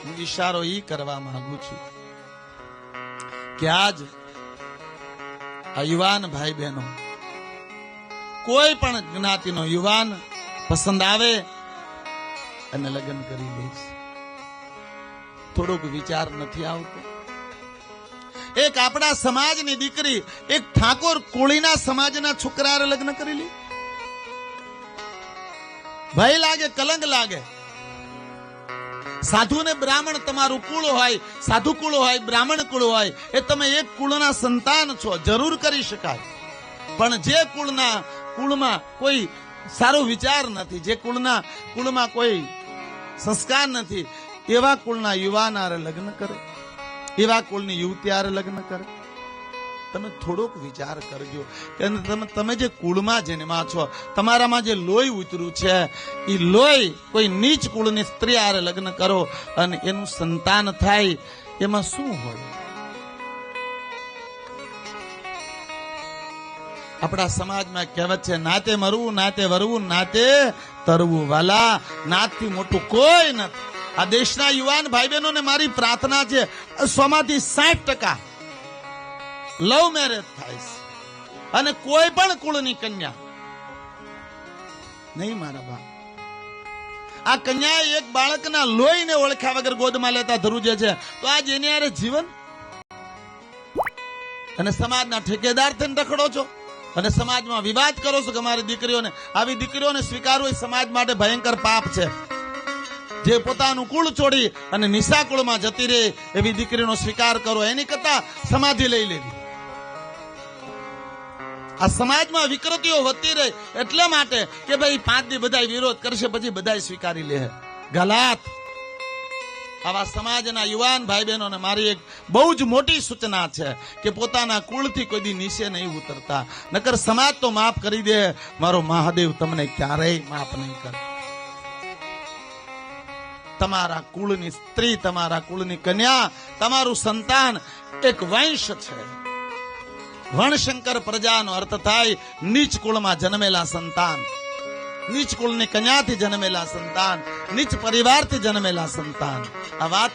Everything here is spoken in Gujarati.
હું ઈશારો ઈ કરવા માંગુ છું કે આજ આ યુવાન ભાઈ બહેનો કોઈ પણ જ્ઞાતિનો યુવાન પસંદ આવે અને લગ્ન કરી દઈશ, થોડોક વિચાર નથી આવતો? એક આપણા સમાજની દીકરી એક ઠાકોર કોળીના સમાજના છોકરા લગ્ન કરી લી, ભય લાગે, કલંક લાગે. સાધુ ને બ્રાહ્મણ તમારું કુળ હોય, સાધુ કુળ હોય, બ્રાહ્મણ કુળ હોય, એ તમે એક કુળના સંતાન છો, જરૂર કરી શકાય. પણ જે કુળમાં કોઈ સારો વિચાર નથી, જે કુળમાં કોઈ સંસ્કાર નથી, એવા કુળના યુવાન આરે લગ્ન કરે, એવા કુળની યુવતી આરે લગ્ન કરે. તમે થોડોક વિચાર કરજો કે તમે જે કુળમાં જન્મા છો, તમારામાં જે લોહી ઉતર્યું છે, એ લોહી કોઈ નીચ કુળની સ્ત્રી આરે લગ્ન કરો અને એનું સંતાન થાય, એમાં શું હોય? આપણા સમાજમાં કહેવત છે, નાતે મરવું, નાતે વરવું, નાતે તરવું. વાલા, નાતથી મોટું કોઈ નથી. આ દેશના યુવાન ભાઈ બહેનોને મારી પ્રાર્થના છે, 100માંથી 60% લવ મેરેજ થાય છે અને કોઈ પણ કુળની કન્યા નહીં. મારા બાપ, આ કન્યા એક બાળકના લોહીને ઓળખ્યા વગર ગોદમાં લેતા ધ્રુજે છે, તો આજ એની હારે જીવન. અને સમાજના ઠેકેદાર થઈને રખડો છો અને સમાજમાં વિવાદ કરો છો કે અમારી દીકરીઓને, આવી દીકરીઓને સ્વીકારવું એ સમાજ માટે ભયંકર પાપ છે. જે પોતાનું કુળ છોડી અને નિશા કુળમાં જતી રહે એવી દીકરીનો સ્વીકાર કરો, એની કરતા સમાધિ લઈ લેવી. આ સમાજમાં વિકૃતિઓ વધતી રહે એટલા માટે કે ભાઈ 5 દી બધા વિરોધ કરશે, પછી બધા સ્વીકારી લે. ગલાત. આવા સમાજના યુવાન ભાઈ બહેનોને મારી એક બહુ જ મોટી સૂચના છે કે પોતાના કુળથી કોઈ દી નીચે નહીં ઉતરતા, નકર સમાજ તો માફ કરી દે, મારો મહાદેવ તમને ક્યારેય માફ નહીં કરે. તમારા કુળની સ્ત્રી, તમારા કુળની કન્યા, તમારું સંતાન એક વંશ છે. વણશંકર પ્રજાનો અર્થ થાય નીચ કુળમાં જન્મેલા સંતાન, નીચ કુળની કન્યાથી જન્મેલા સંતાન, નીચ પરિવારથી જન્મેલા સંતાન. આ વાત